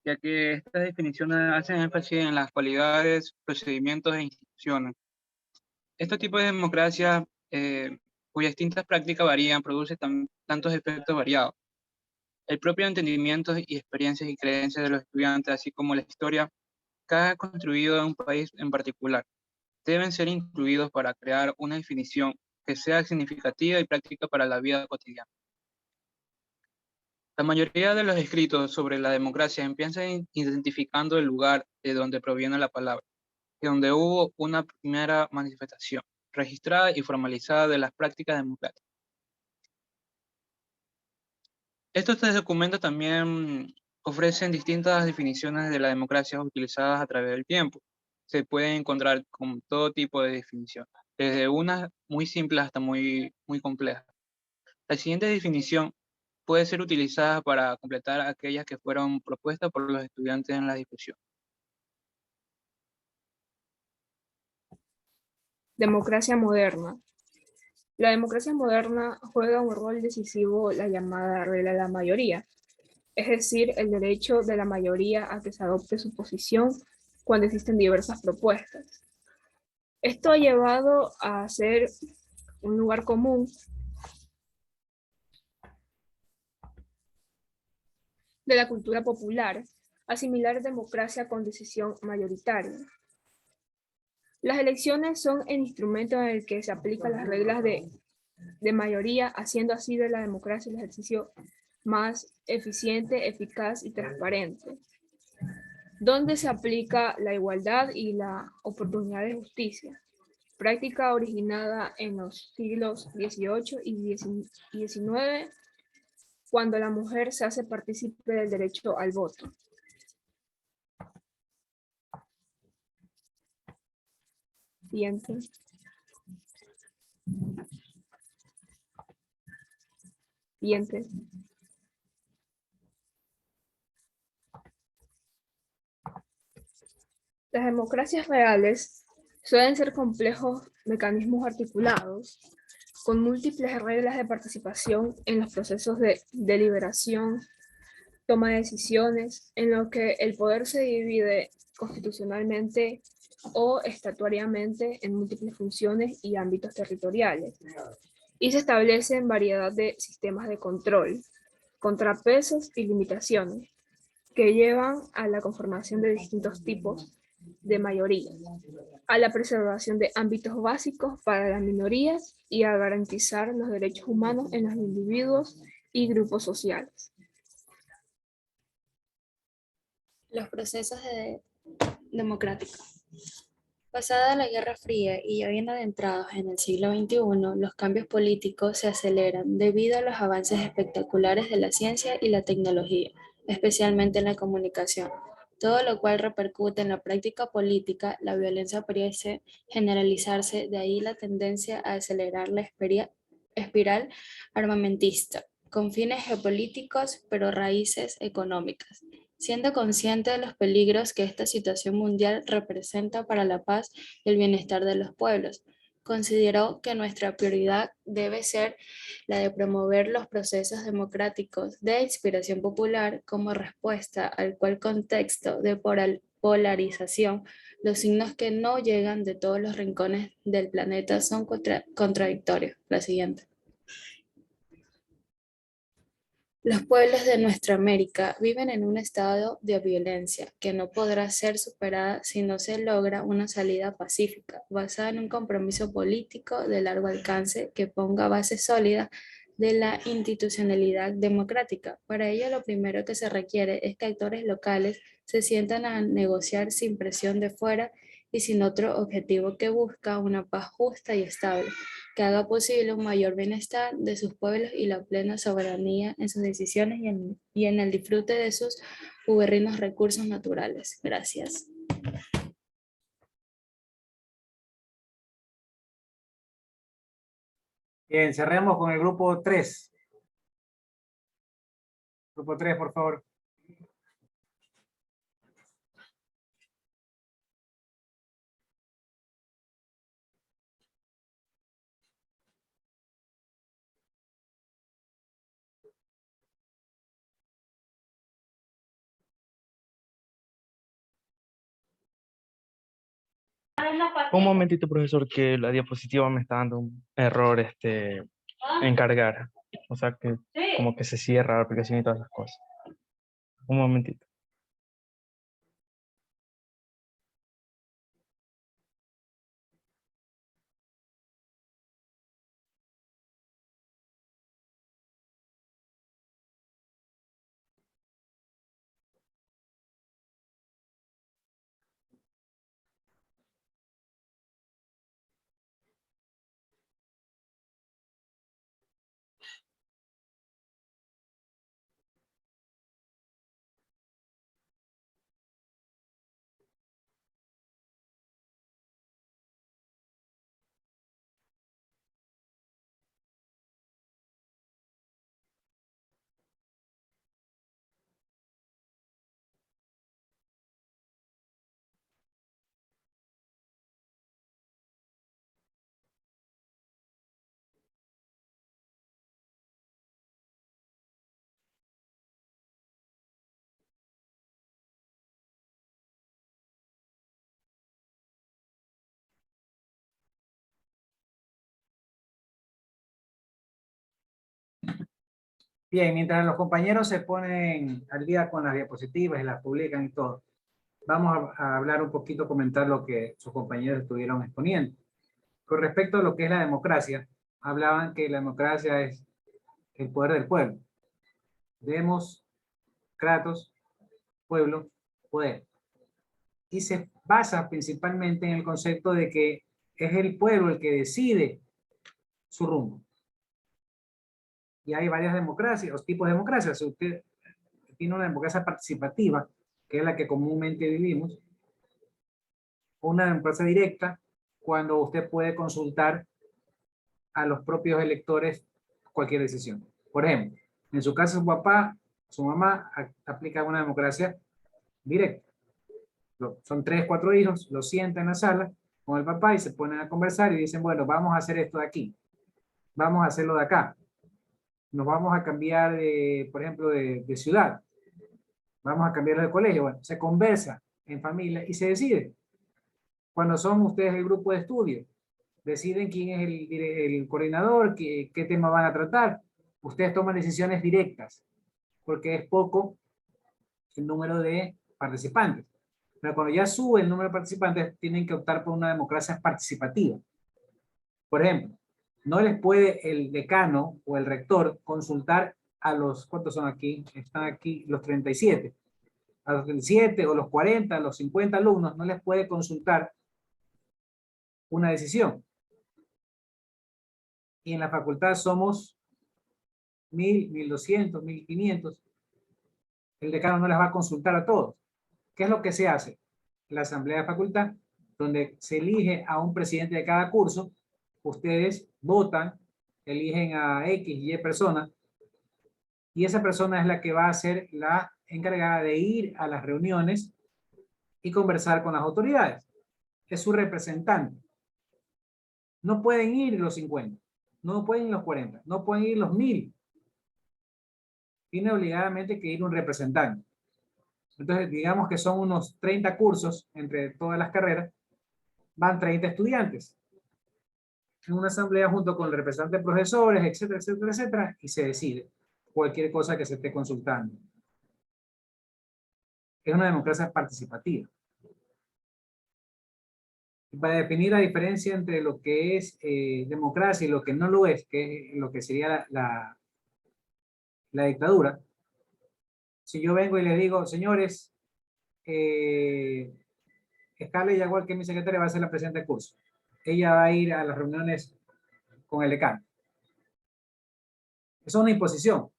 ya que estas definiciones hacen énfasis en las cualidades, procedimientos e instituciones. Estos tipos de democracia, cuyas distintas prácticas varían, producen tantos efectos variados. El propio entendimiento y experiencias y creencias de los estudiantes, así como la historia, cada construido en un país en particular, deben ser incluidos para crear una definición que sea significativa y práctica para la vida cotidiana. La mayoría de los escritos sobre la democracia empiezan identificando el lugar de donde proviene la palabra, y donde hubo una primera manifestación registrada y formalizada de las prácticas democráticas. Estos tres documentos también ofrecen distintas definiciones de la democracia utilizadas a través del tiempo. Se pueden encontrar con todo tipo de definiciones, desde unas muy simples hasta muy complejas. La siguiente definición puede ser utilizada para completar aquellas que fueron propuestas por los estudiantes en la discusión. Democracia moderna. La democracia moderna juega un rol decisivo la llamada regla de la mayoría, es decir, el derecho de la mayoría a que se adopte su posición cuando existen diversas propuestas. Esto ha llevado a ser un lugar común de la cultura popular, asimilar democracia con decisión mayoritaria. Las elecciones son el instrumento en el que se aplican las reglas de mayoría, haciendo así de la democracia el ejercicio más eficiente, eficaz y transparente, donde se aplica la igualdad y la oportunidad de justicia, práctica originada en los siglos XVIII y XIX cuando la mujer se hace partícipe del derecho al voto. Siguiente. Siguiente. Las democracias reales suelen ser complejos mecanismos articulados con múltiples reglas de participación en los procesos de deliberación, toma de decisiones, en lo que el poder se divide constitucionalmente o estatuariamente en múltiples funciones y ámbitos territoriales, y se establecen variedad de sistemas de control, contrapesos y limitaciones que llevan a la conformación de distintos tipos de mayorías, a la preservación de ámbitos básicos para las minorías y a garantizar los derechos humanos en los individuos y grupos sociales. Los procesos democráticos. Pasada la Guerra Fría y ya bien adentrados en el siglo XXI, los cambios políticos se aceleran debido a los avances espectaculares de la ciencia y la tecnología, especialmente en la comunicación, todo lo cual repercute en la práctica política. La violencia parece generalizarse, de ahí la tendencia a acelerar la espiral armamentista, con fines geopolíticos pero raíces económicas. Siendo consciente de los peligros que esta situación mundial representa para la paz y el bienestar de los pueblos, consideró que nuestra prioridad debe ser la de promover los procesos democráticos de inspiración popular como respuesta al cual contexto de polarización. Los signos que no llegan de todos los rincones del planeta son contradictorios. La siguiente. Los pueblos de nuestra América viven en un estado de violencia que no podrá ser superada si no se logra una salida pacífica, basada en un compromiso político de largo alcance que ponga bases sólidas de la institucionalidad democrática. Para ello, lo primero que se requiere es que actores locales se sientan a negociar sin presión de fuera y sin otro objetivo que busca una paz justa y estable, que haga posible un mayor bienestar de sus pueblos y la plena soberanía en sus decisiones y en el disfrute de sus uberrinos recursos naturales. Gracias. Bien, cerremos con el grupo 3. Grupo 3, por favor. Un momentito, profesor, que la diapositiva me está dando un error en cargar. O sea que como que se cierra la aplicación y todas las cosas. Un momentito. Bien, mientras los compañeros se ponen al día con las diapositivas y las publican y todo, vamos a hablar un poquito, comentar lo que sus compañeros estuvieron exponiendo. Con respecto a lo que es la democracia, hablaban que la democracia es el poder del pueblo. Demos, Kratos, pueblo, poder. Y se basa principalmente en el concepto de que es el pueblo el que decide su rumbo. Y hay varias democracias, o tipos de democracias. Si usted tiene una democracia participativa, que es la que comúnmente vivimos, una democracia directa, cuando usted puede consultar a los propios electores cualquier decisión. Por ejemplo, en su caso su papá, su mamá aplica una democracia directa. Son 3, 4 hijos, los sientan en la sala con el papá y se ponen a conversar y dicen, bueno, vamos a hacer esto de aquí, vamos a hacerlo de acá, nos vamos a cambiar, por ejemplo, de ciudad, vamos a cambiarlo de colegio. Bueno, se conversa en familia y se decide. Cuando son ustedes el grupo de estudio, deciden quién es el coordinador, qué tema van a tratar. Ustedes toman decisiones directas, porque es poco el número de participantes. Pero cuando ya sube el número de participantes, tienen que optar por una democracia participativa. Por ejemplo, no les puede el decano o el rector consultar a los, ¿cuántos son aquí? Están aquí los 37. A los 37 o los 40, los 50 alumnos, no les puede consultar una decisión. Y en la facultad somos 1000, 1200, 1500. El decano no les va a consultar a todos. ¿Qué es lo que se hace? La asamblea de facultad, donde se elige a un presidente de cada curso, ustedes votan, eligen a X y Y persona, y esa persona es la que va a ser la encargada de ir a las reuniones y conversar con las autoridades. Es su representante. No pueden ir los 50, no pueden ir los 40, no pueden ir los 1000. Tiene obligadamente que ir un representante. Entonces, digamos que son unos 30 cursos entre todas las carreras, van 30 estudiantes en una asamblea junto con el representante de profesores, etcétera, etcétera, etcétera, y se decide cualquier cosa que se esté consultando. Es una democracia participativa. Para definir la diferencia entre lo que es democracia y lo que no lo es, que es lo que sería la dictadura. Si yo vengo y les digo, señores, Scarlett Yagual, que es mi secretaria, va a ser la presidenta del curso. Ella va a ir a las reuniones con el decano. Eso es una imposición,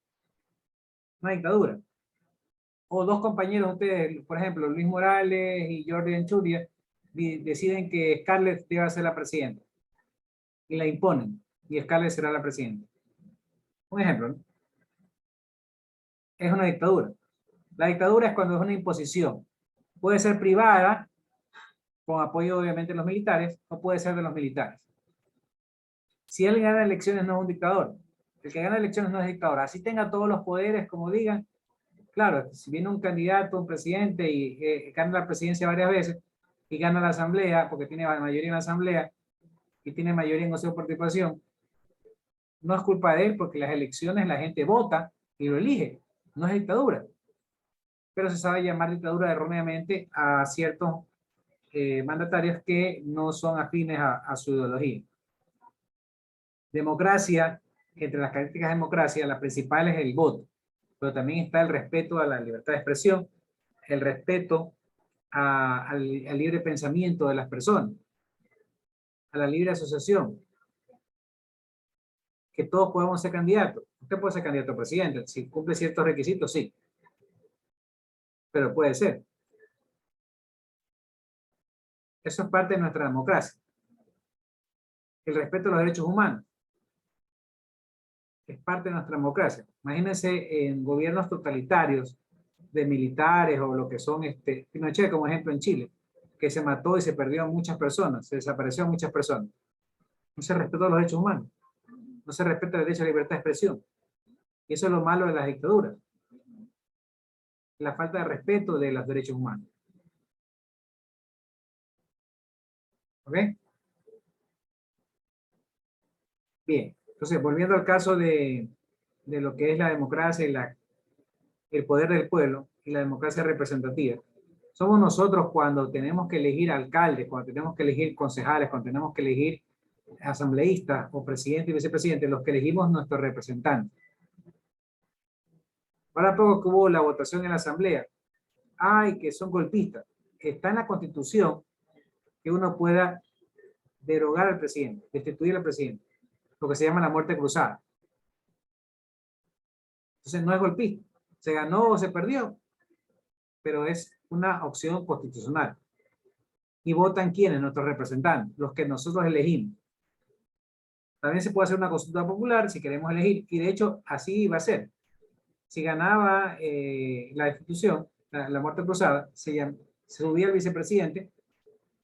una dictadura. O dos compañeros de ustedes, por ejemplo, Luis Morales y Jordi Anchuria, deciden que Scarlett debe ser la presidenta. Y la imponen. Y Scarlett será la presidenta. Un ejemplo, ¿no? Es una dictadura. La dictadura es cuando es una imposición. Puede ser privada, con apoyo obviamente de los militares, o puede ser de los militares. Si él gana elecciones no es un dictador. El que gana elecciones no es dictador. Así tenga todos los poderes, como digan. Claro, si viene un candidato, un presidente, y gana la presidencia varias veces, y gana la asamblea, porque tiene mayoría en la asamblea, y tiene mayoría en consejo de participación, no es culpa de él, porque las elecciones la gente vota y lo elige. No es dictadura. Pero se sabe llamar dictadura erróneamente a ciertos mandatarios que no son afines a su ideología. Democracia, entre las características de democracia, la principal es el voto, pero también está el respeto a la libertad de expresión, el respeto al libre pensamiento de las personas, a la libre asociación, que todos podemos ser candidatos. Usted puede ser candidato a presidente, si cumple ciertos requisitos, sí, pero puede ser. Eso es parte de nuestra democracia. El respeto a los derechos humanos es parte de nuestra democracia. Imagínense en gobiernos totalitarios de militares o lo que son, Pinochet como ejemplo en Chile, que se mató y se perdió a muchas personas, se desapareció a muchas personas. No se respetó los derechos humanos, no se respeta el derecho a la libertad de expresión. Y eso es lo malo de las dictaduras. La falta de respeto de los derechos humanos. ¿Ok? Bien, entonces volviendo al caso de lo que es la democracia y el poder del pueblo y la democracia representativa. Somos nosotros cuando tenemos que elegir alcaldes, cuando tenemos que elegir concejales, cuando tenemos que elegir asambleístas o presidente y vicepresidente, los que elegimos nuestros representantes. Ahora poco que hubo la votación en la asamblea, ay, que son golpistas. Está en la Constitución que uno pueda derogar al presidente, destituir al presidente, lo que se llama la muerte cruzada. Entonces no es golpista. Se ganó o se perdió, pero es una opción constitucional. ¿Y votan quiénes? Nuestros representantes, los que nosotros elegimos. También se puede hacer una consulta popular si queremos elegir, y de hecho así va a ser. Si ganaba la destitución, la muerte cruzada, se subía el vicepresidente,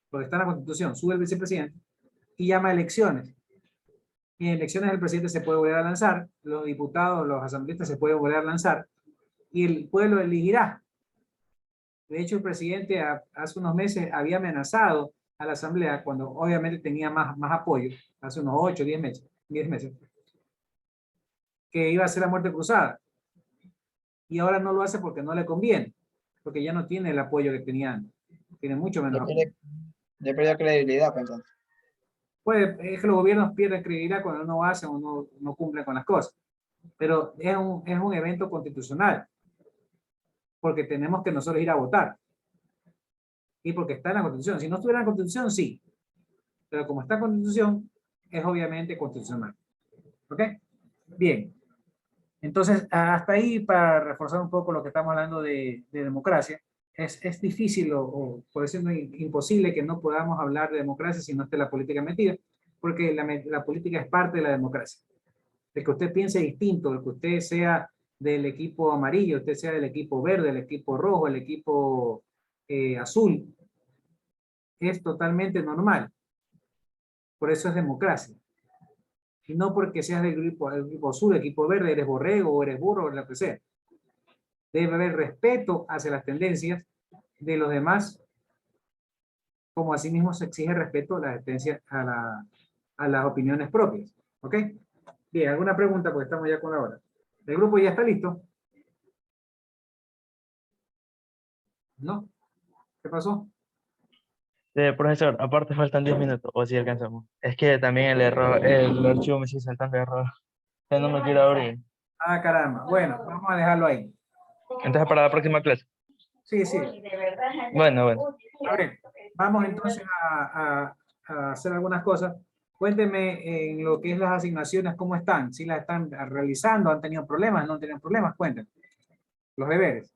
porque está en la Constitución, sube el vicepresidente y llama a elecciones. Y en elecciones el presidente se puede volver a lanzar, los diputados, los asambleístas se pueden volver a lanzar, y el pueblo elegirá. De hecho, el presidente hace unos meses había amenazado a la asamblea, cuando obviamente tenía más apoyo, hace unos 8, 10 meses, que iba a hacer la muerte cruzada. Y ahora no lo hace porque no le conviene, porque ya no tiene el apoyo que tenía antes. Tiene mucho menos apoyo. Ya perdió credibilidad, pues, entonces. Pues es que los gobiernos pierden credibilidad cuando no hacen o no cumplen con las cosas. Pero es un evento constitucional, porque tenemos que nosotros ir a votar. Y porque está en la Constitución. Si no estuviera en la Constitución, sí. Pero como está en la Constitución, es obviamente constitucional. ¿Ok? Bien. Entonces, hasta ahí, para reforzar un poco lo que estamos hablando de democracia, es difícil o por decirlo imposible que no podamos hablar de democracia si no esté la política metida, porque la política es parte de la democracia. De que usted piense distinto, de que usted sea del equipo amarillo, usted sea del equipo verde, el equipo rojo, el equipo azul, es totalmente normal. Por eso es democracia. Y no porque seas del equipo azul, equipo verde, eres borrego o eres burro o lo que sea. Debe haber respeto hacia las tendencias de los demás, como asimismo se exige respeto a las opiniones propias. ¿Ok? Bien, ¿alguna pregunta? Pues estamos ya con la hora. ¿El grupo ya está listo? ¿No? ¿Qué pasó? Profesor, aparte faltan 10 minutos, o si alcanzamos. Es que también el archivo me sigue saltando de error. Yo no me quiero abrir. Ah, caramba. Bueno, vamos a dejarlo ahí. Entonces, para la próxima clase. Sí, sí. Bueno. A ver, vamos entonces a hacer algunas cosas. Cuéntenme en lo que es las asignaciones, ¿cómo están? ¿Si las están realizando? ¿Han tenido problemas? ¿No han tenido problemas? Cuéntenme. Los deberes.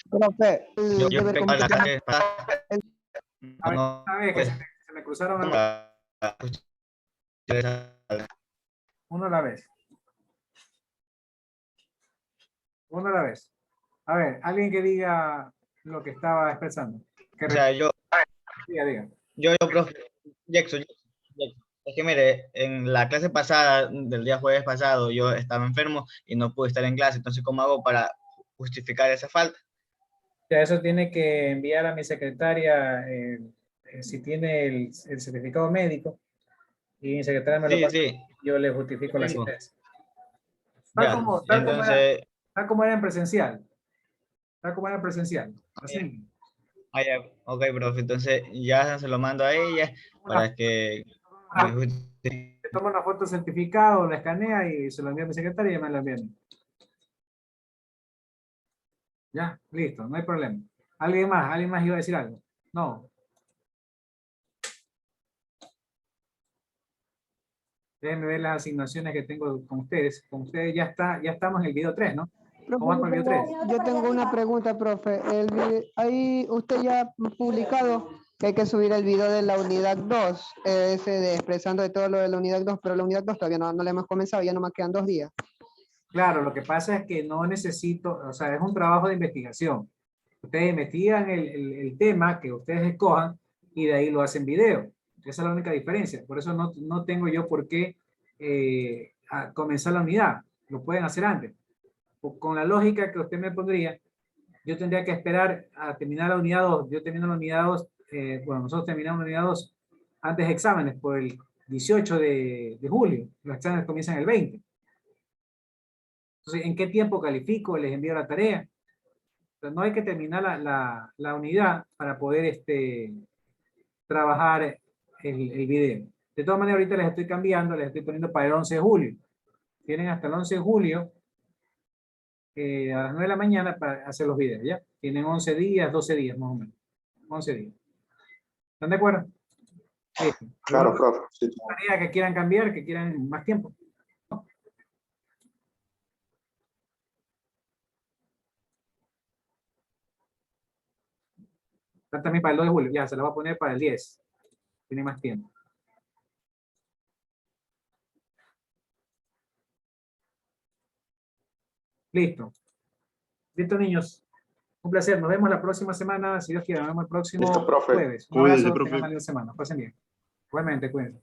Profe, a ver, se me cruzaron uno a la vez. Uno a la vez. A ver, alguien que diga lo que estaba expresando. O sea, Diga. Yo, profe, Jackson. Es que mire, en la clase pasada, del día jueves pasado, yo estaba enfermo y no pude estar en clase. Entonces, ¿cómo hago para justificar esa falta? Ya, eso tiene que enviar a mi secretaria si tiene el certificado médico, y mi secretaria me lo pasa, yo le justifico la asistencia. Tal como era en presencial. Tal como era en presencial. Así. Ah, ya. Ok, profe, entonces ya se lo mando a ella para que le toma una foto certificado, la escanea y se lo envía a mi secretaria y me la envía a mí. Ya, listo, no hay problema. ¿Alguien más iba a decir algo? No. Déjenme ver las asignaciones que tengo con ustedes. Con ustedes ya estamos en el video 3, ¿no? ¿Cómo va con el video 3? Yo tengo una pregunta, profe. Ahí usted ya ha publicado que hay que subir el video de la unidad 2, expresando de todo lo de la unidad 2, pero la unidad 2 todavía no le hemos comenzado, ya nomás quedan 2 días. Claro, lo que pasa es que no necesito, o sea, es un trabajo de investigación. Ustedes investigan el tema que ustedes escojan y de ahí lo hacen video. Esa es la única diferencia. Por eso no tengo yo por qué comenzar la unidad. Lo pueden hacer antes. Con la lógica que usted me pondría, yo tendría que esperar a terminar la unidad 2. Yo termino la unidad 2, bueno, nosotros terminamos la unidad 2 antes de exámenes, por el 18 de julio. Los exámenes comienzan el 20. Entonces, ¿en qué tiempo califico? Les envío la tarea. Entonces, no hay que terminar la unidad para poder trabajar el video. De todas maneras, ahorita les estoy cambiando, les estoy poniendo para el 11 de julio. Tienen hasta el 11 de julio a las 9 de la mañana para hacer los videos, ¿ya? Tienen 11 días, 12 días más o menos. 11 días. ¿Están de acuerdo? Listo. Claro, profe. Sí. Tarea que quieran cambiar, que quieran más tiempo. Está también para el 2 de julio. Ya, se la va a poner para el 10. Tiene más tiempo. Listo. Listo, niños. Un placer. Nos vemos la próxima semana. Si Dios quiere, nos vemos el próximo Listo, profe. jueves. Un Cuídense, abrazo. profe. Tengan una linda semana. Pasen bien. Igualmente, cuídense.